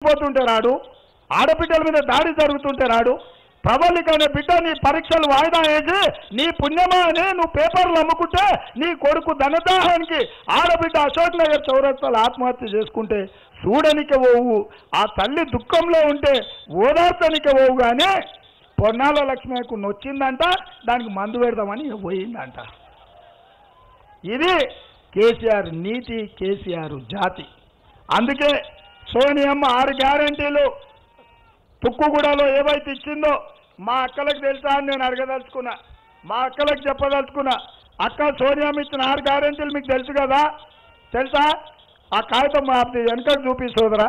పోతుంటే రాడు, ఆడబిడ్డల మీద దాడి జరుగుతుంటే రాడు. ప్రబలిక అనే బిడ్డ నీ పరీక్షలు వాయిదా వేసి నీ పుణ్యమా అని నువ్వు పేపర్లు అమ్ముకుంటే నీ కొడుకు ధనదాహానికి ఆడబిడ్డ అశోక్ నగర్ చౌరస్తాలు ఆత్మహత్య చేసుకుంటే చూడనికే పోవు, ఆ తల్లి దుఃఖంలో ఉంటే ఓదార్చనికే పోవు. కానీ పొన్నాల లక్ష్మికు నొచ్చిందంట, దానికి మందు పెడదామని పోయిందంట. ఇది కేసీఆర్ నీతి, కేసీఆర్ జాతి. అందుకే సోనియమ్మ 6 గ్యారెంటీలు తుక్కుగూడలో ఏవైతే ఇచ్చిందో మా అక్కలకు తెలుసా అని నేను అడగదలుచుకున్నా, మా అక్కలకు చెప్పదలుచుకున్నా. అక్క సోనియమ్మ ఇచ్చిన 6 గ్యారెంటీలు మీకు తెలుసు కదా, తెలుసా? ఆ కాగితం అది వెనకకు చూపి సోదరా,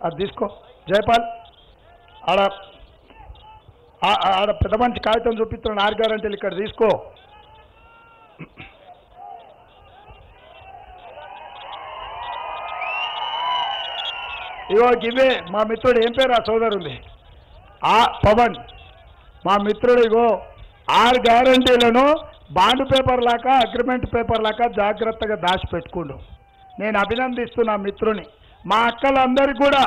అది తీసుకో జయపాల్, ఆడ పెద్ద మంచి కాగితం చూపిస్తున్న 6 గ్యారెంటీలు ఇక్కడ తీసుకో. ఇగో ఇవే మా మిత్రుడు, ఏం పేరు ఆ సోదరుంది, పవన్, మా మిత్రుడు. ఇగో 6 గ్యారంటీలను బాండ్ పేపర్ లాగా, అగ్రిమెంట్ పేపర్ లాగా జాగ్రత్తగా దాచిపెట్టుకుండు. నేను అభినందిస్తున్నా మిత్రుని. మా అక్కలందరికీ కూడా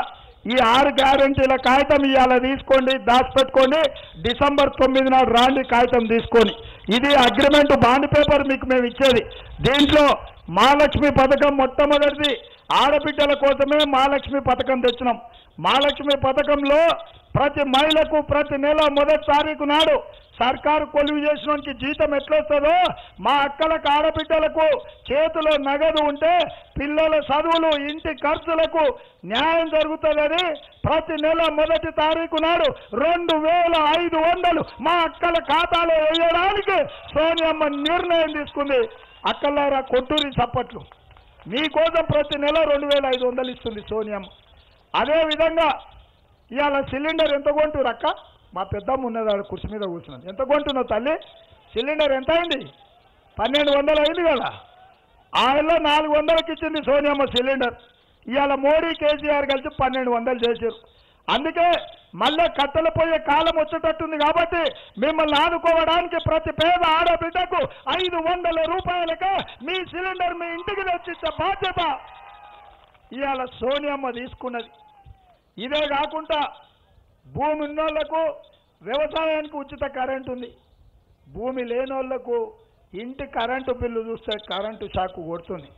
ఈ 6 గ్యారంటీల కాగితం ఇవాళ తీసుకోండి, దాచిపెట్టుకోండి. డిసెంబర్ 9 నాడు రాండి కాగితం తీసుకొని. ఇది అగ్రిమెంట్ బాండ్ పేపర్ మీకు మేము ఇచ్చేది. దీంట్లో మహాలక్ష్మి పథకం మొట్టమొదటిది ఆడబిడ్డల కోసమే మహాలక్ష్మి పథకం తెచ్చినాం. మహాలక్ష్మి పథకంలో ప్రతి మహిళకు ప్రతి నెల 1వ తారీఖు నాడు సర్కారు కొలువు చేసినోనికి జీతం ఎట్లొస్తుందో మా అక్కలకు ఆడబిడ్డలకు చేతిలో నగదు ఉంటే పిల్లల చదువులు, ఇంటి ఖర్చులకు న్యాయం జరుగుతుందని ప్రతి నెల 1వ తారీఖు నాడు 2500 మా అక్కల ఖాతాలో వేయడానికి సోనియమ్మ నిర్ణయం తీసుకుంది. అక్కలారా కొట్టూరి చప్పట్లు. మీకోసం ప్రతి నెల 2500 ఇస్తుంది సోనియమ్మ. అదేవిధంగా ఇవాళ సిలిండర్ ఎంత కొంటురు అక్క? మా పెద్దమ్మ ఉన్నదాడు కుర్చీ మీద కూర్చున్నది. ఎంత కొంటున్నావు తల్లి? సిలిండర్ ఎంత అయింది? 1200 అయింది కదా. ఆయన 400కి ఇచ్చింది సోనియమ్మ సిలిండర్. ఇవాళ మోడీ, కేసీఆర్ కలిసి 1200 చేశారు. అందుకే మళ్ళీ కట్టెలు పోయే కాలం వచ్చేటట్టుంది. కాబట్టి మిమ్మల్ని ఆదుకోవడానికి ప్రతి పేద ఆడబిడ్డకు 500 రూపాయలకే మీ సిలిండర్ మీ ఇంటికి తెచ్చిచ్చే బాధ్యత ఇవాళ సోనియమ్మ తీసుకున్నది. ఇదే కాకుండా భూమి ఉన్నోళ్లకు వ్యవసాయానికి ఉచిత కరెంటు ఉంది. భూమి లేనోళ్లకు ఇంటి కరెంటు బిల్లు చూస్తే కరెంటు షాకు కొడుతుంది.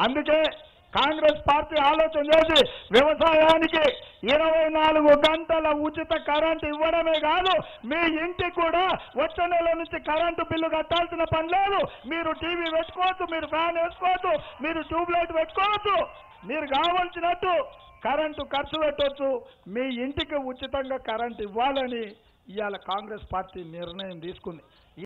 అందుకే కాంగ్రెస్ పార్టీ ఆలోచన చేసి వ్యవసాయానికి 24 గంటల ఉచిత కరెంటు ఇవ్వడమే కాదు, మీ ఇంటికి కూడా వచ్చే నెల నుంచి కరెంటు బిల్లు కట్టాల్సిన పని లేదు. మీరు టీవీ పెట్టుకోవచ్చు, మీరు ఫ్యాన్ వేసుకోవచ్చు, మీరు ట్యూబ్లైట్ పెట్టుకోవచ్చు, మీరు కావాల్సినట్టు కరెంటు ఖర్చు పెట్టవచ్చు. మీ ఇంటికి ఉచితంగా కరెంటు ఇవ్వాలని ఇవాళ కాంగ్రెస్ పార్టీ నిర్ణయం తీసుకుంది.